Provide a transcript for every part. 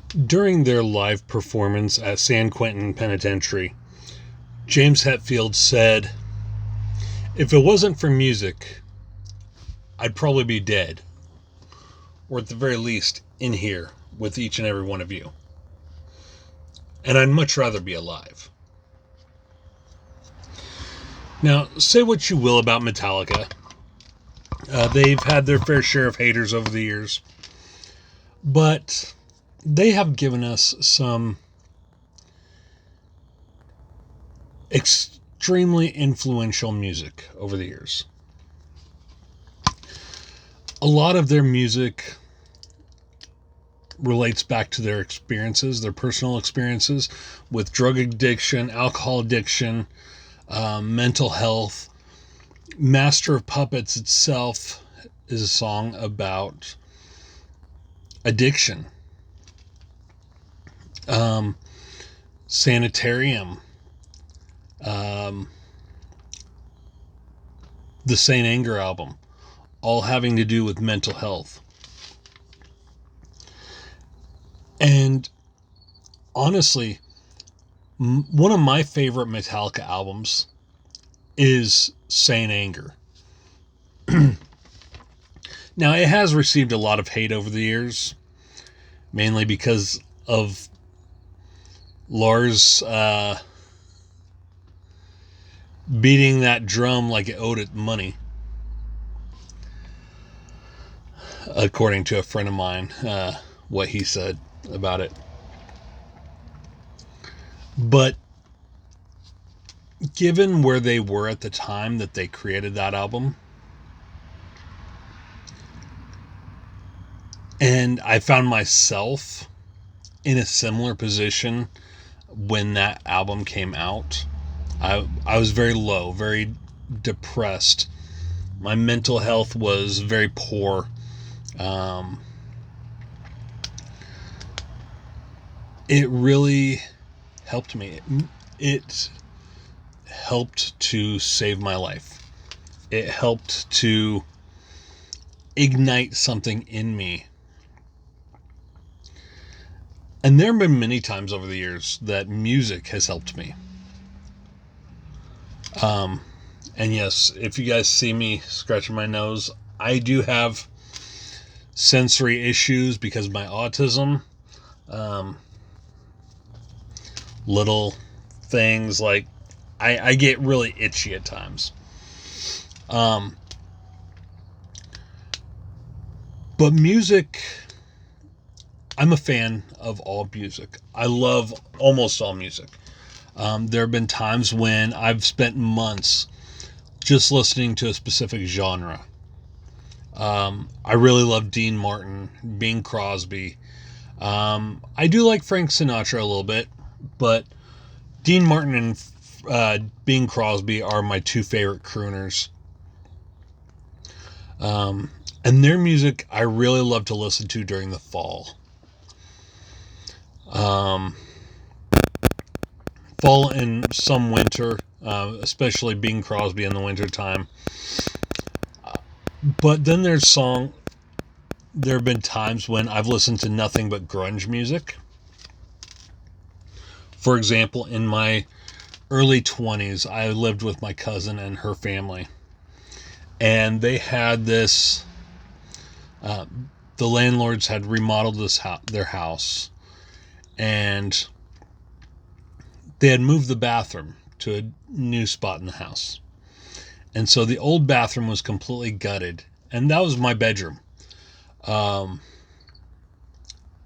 During their live performance at San Quentin Penitentiary, James Hetfield said, "If it wasn't for music, I'd probably be dead, or at the very least, in here with each and every one of you. And I'd much rather be alive." Now, say what you will about Metallica. They've had their fair share of haters over the years, but they have given us some extremely influential music over the years. A lot of their music relates back to their experiences, their personal experiences with drug addiction, alcohol addiction, mental health. Master of Puppets itself is a song about addiction. Sanitarium, the Saint Anger album, all having to do with mental health. And honestly, one of my favorite Metallica albums is Saint Anger. Now, it has received a lot of hate over the years, mainly because of Lars beating that drum like it owed it money, according to a friend of mine, what he said about it. But given where they were at the time that they created that album, and I found myself in a similar position when that album came out. I was very low, very depressed. My mental health was very poor. It really helped me. It helped to save my life. It helped to ignite something in me. And there have been many times over the years that music has helped me. And yes, if you guys see me scratching my nose, I do have sensory issues because of my autism. Little things like I get really itchy at times. But music, I'm a fan of all music. I love almost all music. There have been times when I've spent months just listening to a specific genre. I really love Dean Martin, Bing Crosby. I do like Frank Sinatra a little bit, but Dean Martin and Bing Crosby are my two favorite crooners. And their music I really love to listen to during the fall. Fall and some winter, especially Bing Crosby in the winter time. But then there have been times when I've listened to nothing but grunge music. For example, in my early 20s, I lived with my cousin and her family. And they had this, the landlords had remodeled their house. And they had moved the bathroom to a new spot in the house. And so the old bathroom was completely gutted. And that was my bedroom.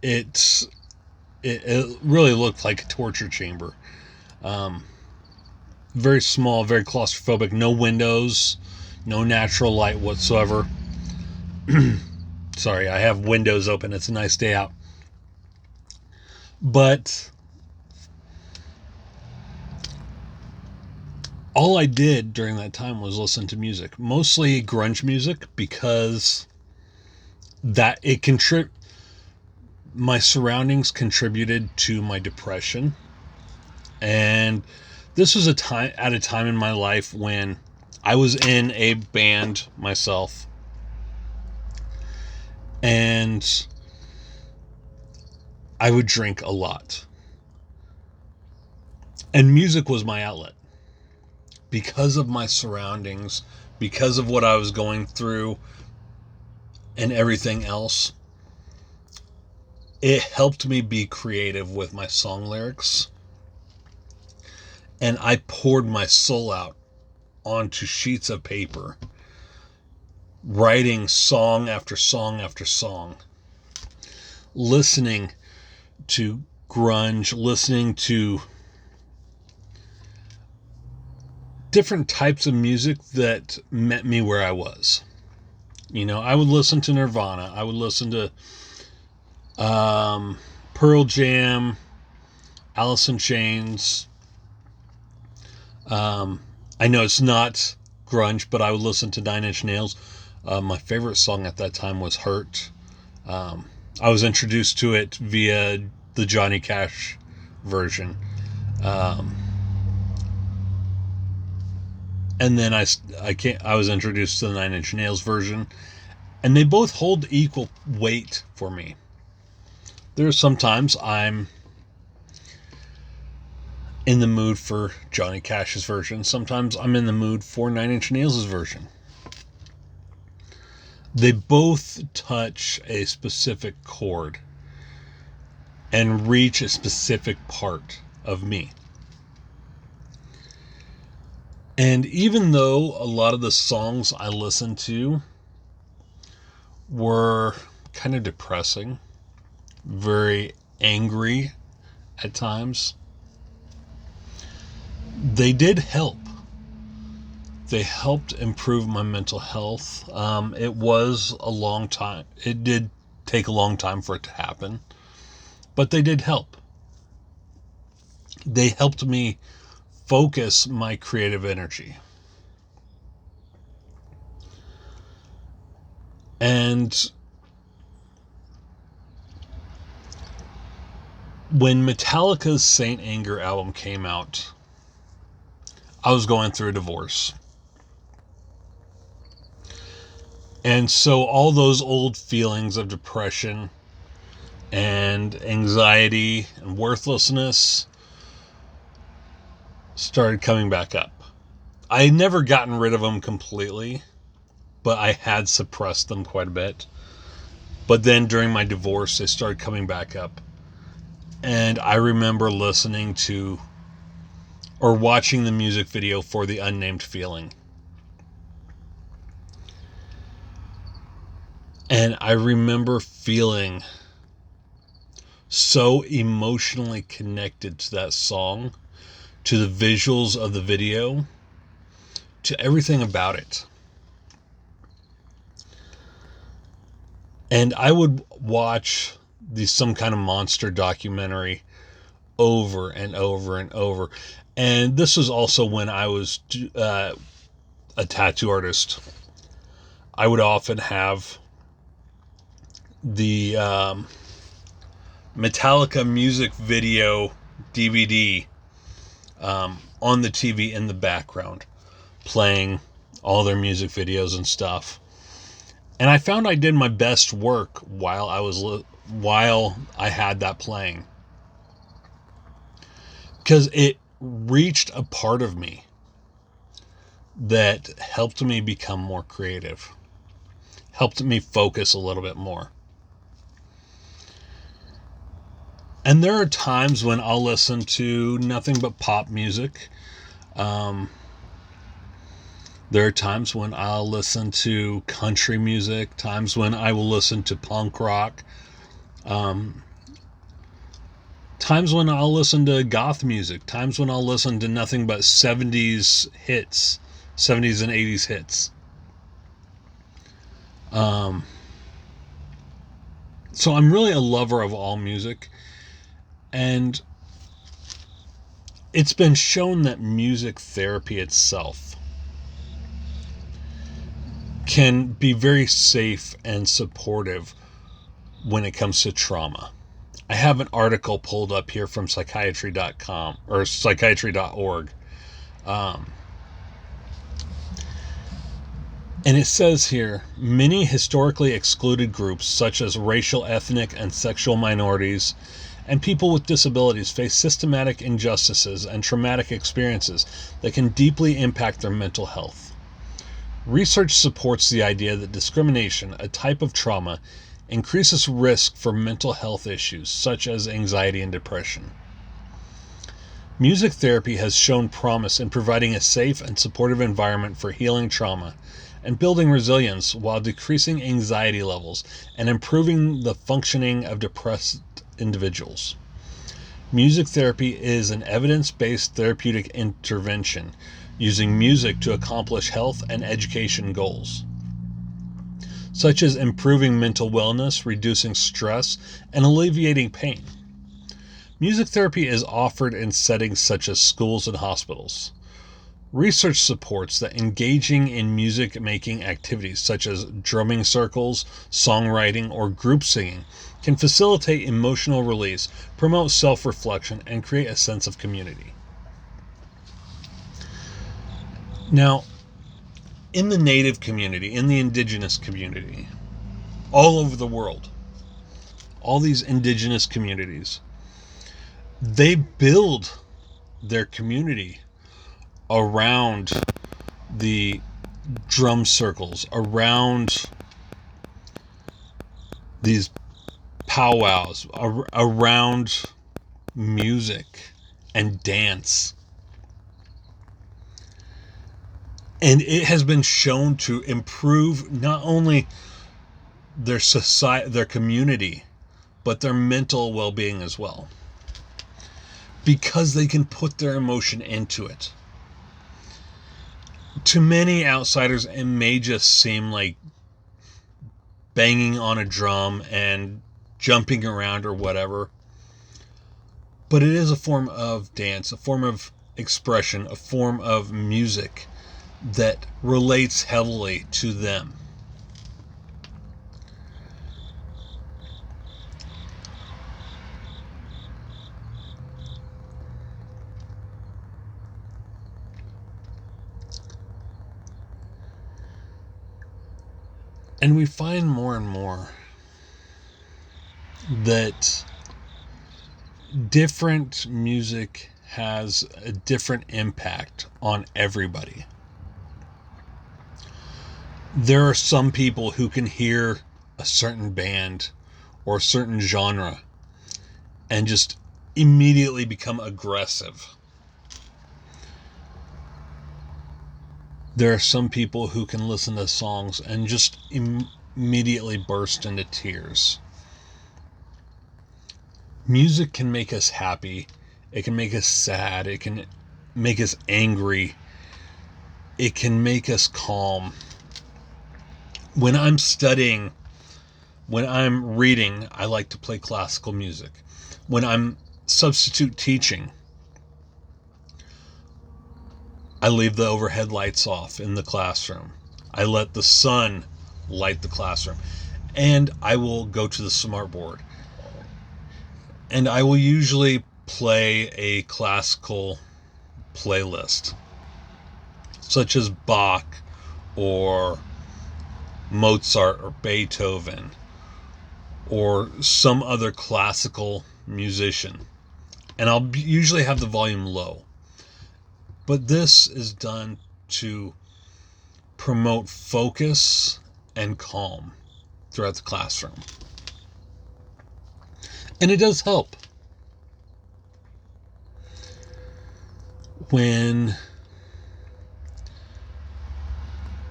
It really looked like a torture chamber. Very small, very claustrophobic. No windows, no natural light whatsoever. Sorry, I have windows open. It's a nice day out. But all I did during that time was listen to music, mostly grunge music, because my surroundings contributed to my depression. And this was at a time in my life when I was in a band myself, and I would drink a lot. And music was my outlet. Because of my surroundings, because of what I was going through and everything else, it helped me be creative with my song lyrics. And I poured my soul out onto sheets of paper, writing song after song after song, listening to grunge, listening to different types of music that met me where I was. You know, I would listen to Nirvana. I would listen to Pearl Jam, Alice in Chains. I know it's not grunge, but I would listen to 9 Inch Nails. My favorite song at that time was Hurt. I was introduced to it via the Johnny Cash version. And then I was introduced to the 9 Inch Nails version, and they both hold equal weight for me. There's sometimes I'm in the mood for Johnny Cash's version. Sometimes I'm in the mood for 9 Inch Nails' version. They both touch a specific chord and reach a specific part of me. And even though a lot of the songs I listened to were kind of depressing, very angry at times, they did help. They helped improve my mental health. It was a long time. It did take a long time for it to happen, but they did help. They helped me focus my creative energy. And when Metallica's Saint Anger album came out, I was going through a divorce. And so all those old feelings of depression and anxiety and worthlessness started coming back up. I had never gotten rid of them completely, but I had suppressed them quite a bit. But then during my divorce, they started coming back up. And I remember listening to or watching the music video for The Unnamed Feeling. And I remember feeling so emotionally connected to that song, to the visuals of the video, to everything about it. And I would watch some kind of monster documentary over and over and over. And this was also when I was a tattoo artist. I would often have the Metallica music video DVD on the TV in the background, playing all their music videos and stuff. And I found I did my best work while I had that playing, because it reached a part of me that helped me become more creative, helped me focus a little bit more. And there are times when I'll listen to nothing but pop music. There are times when I'll listen to country music, times when I will listen to punk rock, times when I'll listen to goth music, times when I'll listen to nothing but 70s hits, 70s and 80s hits. So I'm really a lover of all music. And it's been shown that music therapy itself can be very safe and supportive when it comes to trauma. I have an article pulled up here from psychiatry.com or psychiatry.org. And it says here, many historically excluded groups such as racial, ethnic, and sexual minorities and people with disabilities face systematic injustices and traumatic experiences that can deeply impact their mental health. Research supports the idea that discrimination, a type of trauma, increases risk for mental health issues such as anxiety and depression. Music therapy has shown promise in providing a safe and supportive environment for healing trauma and building resilience while decreasing anxiety levels and improving the functioning of depressed individuals. Music therapy is an evidence-based therapeutic intervention using music to accomplish health and education goals, such as improving mental wellness, reducing stress, and alleviating pain. Music therapy is offered in settings such as schools and hospitals. Research supports that engaging in music-making activities such as drumming circles, songwriting, or group singing can facilitate emotional release, promote self-reflection, and create a sense of community. Now, in the Native community, in the indigenous community, all over the world, all these indigenous communities, they build their community around the drum circles, around these powwows, around music and dance. And it has been shown to improve not only their society, their community, but their mental well-being as well, because they can put their emotion into it. To many outsiders, it may just seem like banging on a drum and jumping around or whatever, but it is a form of dance, a form of expression, a form of music that relates heavily to them. And we find more and more that different music has a different impact on everybody. There are some people who can hear a certain band or a certain genre and just immediately become aggressive. There are some people who can listen to songs and just immediately burst into tears. Music can make us happy. It can make us sad. It can make us angry. It can make us calm. When I'm studying, when I'm reading, I like to play classical music. When I'm substitute teaching, I leave the overhead lights off in the classroom. I let the sun light the classroom. And I will go to the smartboard. And I will usually play a classical playlist, such as Bach or Mozart or Beethoven or some other classical musician. And I'll usually have the volume low. But this is done to promote focus and calm throughout the classroom. And it does help. When,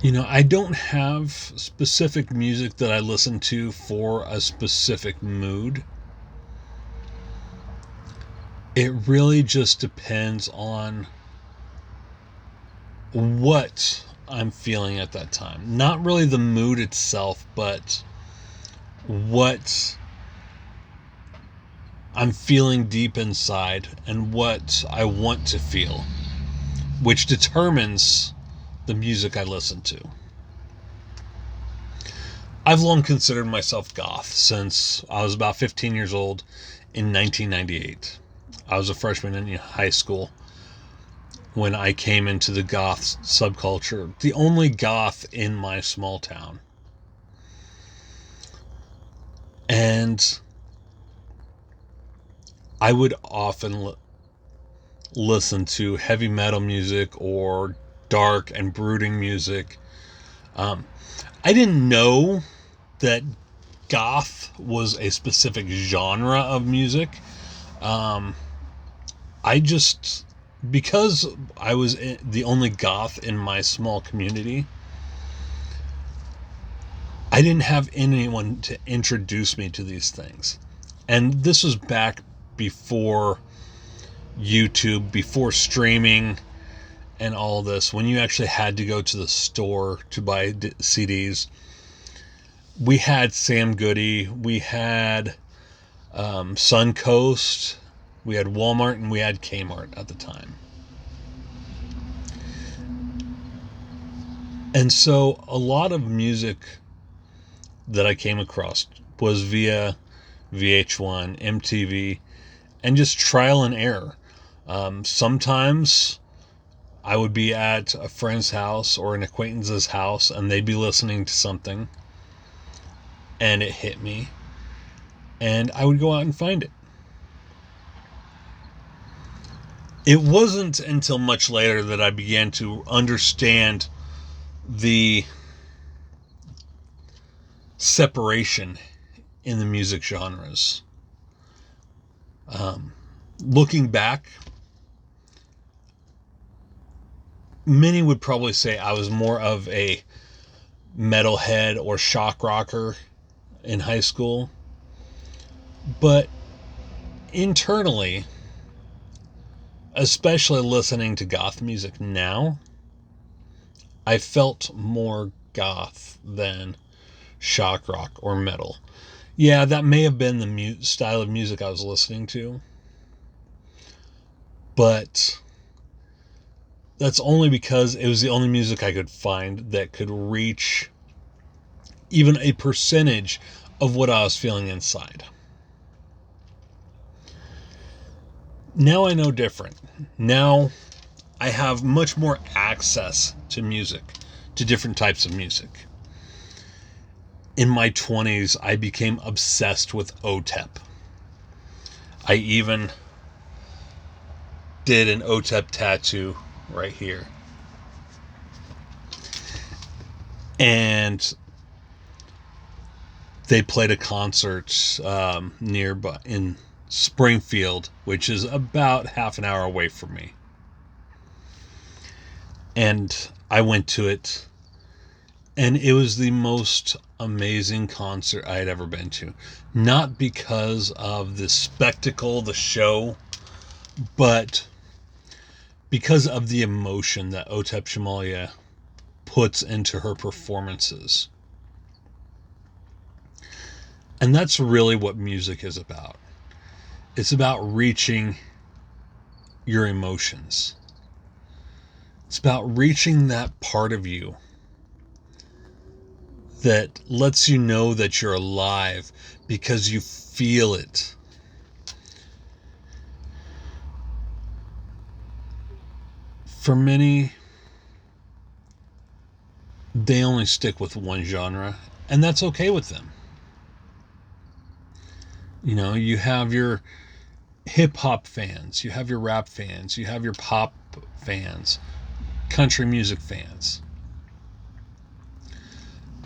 I don't have specific music that I listen to for a specific mood. It really just depends on what I'm feeling at that time. Not really the mood itself, but what I'm feeling deep inside and what I want to feel, which determines the music I listen to. I've long considered myself goth since I was about 15 years old in 1998. I was a freshman in high school when I came into the goth subculture, the only goth in my small town. And I would often listen to heavy metal music or dark and brooding music. I didn't know that goth was a specific genre of music. I just, because I was the only goth in my small community, I didn't have anyone to introduce me to these things. And this was back before YouTube, before streaming and all this, when you actually had to go to the store to buy CDs. We had Sam Goody, we had Suncoast, we had Walmart, and we had Kmart at the time. And so a lot of music that I came across was via VH1, MTV, and just trial and error. Sometimes I would be at a friend's house or an acquaintance's house and they'd be listening to something and it hit me, and I would go out and find it. It wasn't until much later that I began to understand the separation in the music genres. Looking back, many would probably say I was more of a metalhead or shock rocker in high school. But internally, especially listening to goth music now, I felt more goth than shock rock or metal. Yeah, that may have been the style of music I was listening to, but that's only because it was the only music I could find that could reach even a percentage of what I was feeling inside. Now I know different. Now I have much more access to music, to different types of music. In my 20s, I became obsessed with OTEP. I even did an OTEP tattoo right here. And they played a concert nearby in Springfield, which is about half an hour away from me. And I went to it, and it was the most amazing concert I had ever been to. Not because of the spectacle, the show, but because of the emotion that Otep Shamalia puts into her performances. And that's really what music is about. It's about reaching your emotions. It's about reaching that part of you that lets you know that you're alive because you feel it. For many, they only stick with one genre, and that's okay with them. You know, you have your hip-hop fans, you have your rap fans, you have your pop fans, country music fans.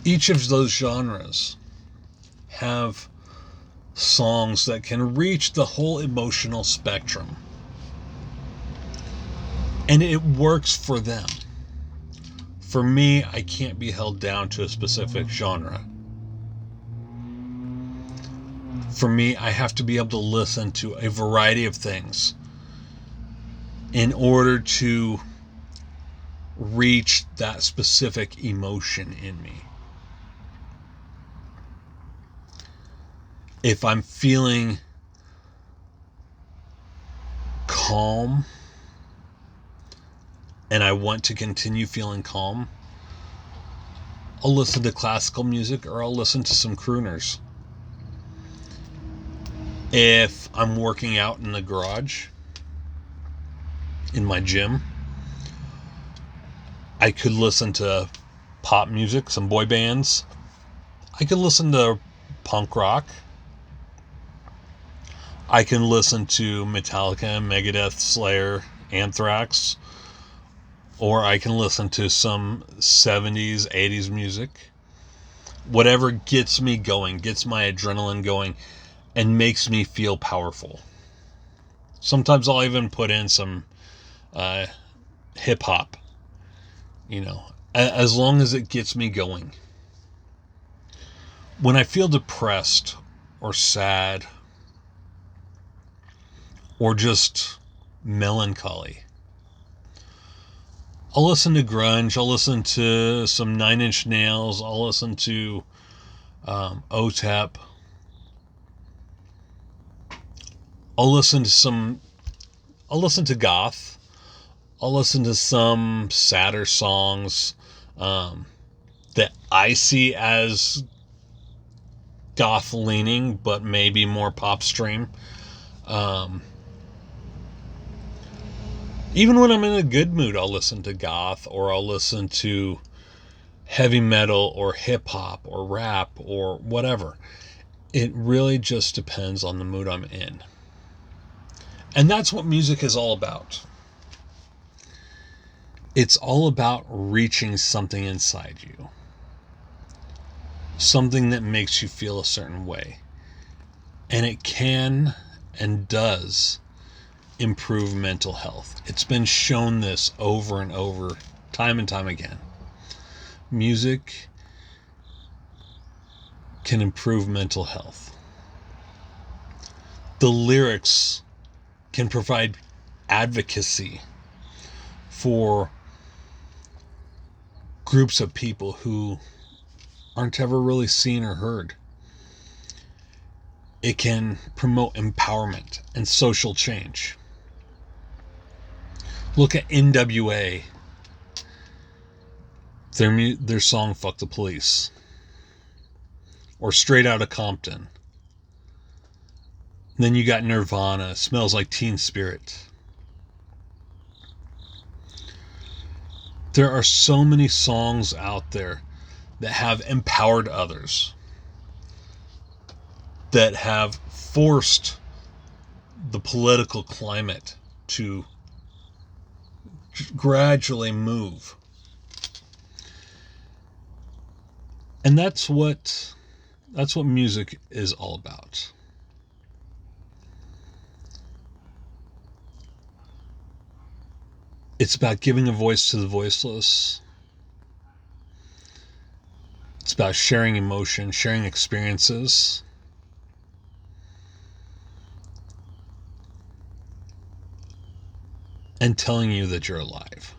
Each of those genres have songs that can reach the whole emotional spectrum. And it works for them. For me, I can't be held down to a specific genre. For me, I have to be able to listen to a variety of things in order to reach that specific emotion in me. If I'm feeling calm and I want to continue feeling calm, I'll listen to classical music or I'll listen to some crooners. If I'm working out in the garage, in my gym, I could listen to pop music, some boy bands. I could listen to punk rock. I can listen to Metallica, Megadeth, Slayer, Anthrax, or I can listen to some 70s, 80s music. Whatever gets me going, gets my adrenaline going, and makes me feel powerful. Sometimes I'll even put in some hip hop, as long as it gets me going. When I feel depressed or sad or just melancholy, I'll listen to grunge, I'll listen to some Nine Inch Nails, I'll listen to OTEP, I'll listen to Goth, I'll listen to some sadder songs that I see as Goth leaning, but maybe more pop stream. Even when I'm in a good mood, I'll listen to Goth, or I'll listen to heavy metal or hip hop or rap or whatever. It really just depends on the mood I'm in. And that's what music is all about. It's all about reaching something inside you. Something that makes you feel a certain way. And it can and does improve mental health. It's been shown this over and over, time and time again. Music can improve mental health. The lyrics can provide advocacy for groups of people who aren't ever really seen or heard. It can promote empowerment and social change. Look at NWA. Their song "Fuck the Police," or "Straight Outta Compton." And then you got Nirvana, "Smells Like Teen Spirit." There are so many songs out there that have empowered others, that have forced the political climate to gradually move. And that's what music is all about. It's about giving a voice to the voiceless. It's about sharing emotion, sharing experiences. And telling you that you're alive.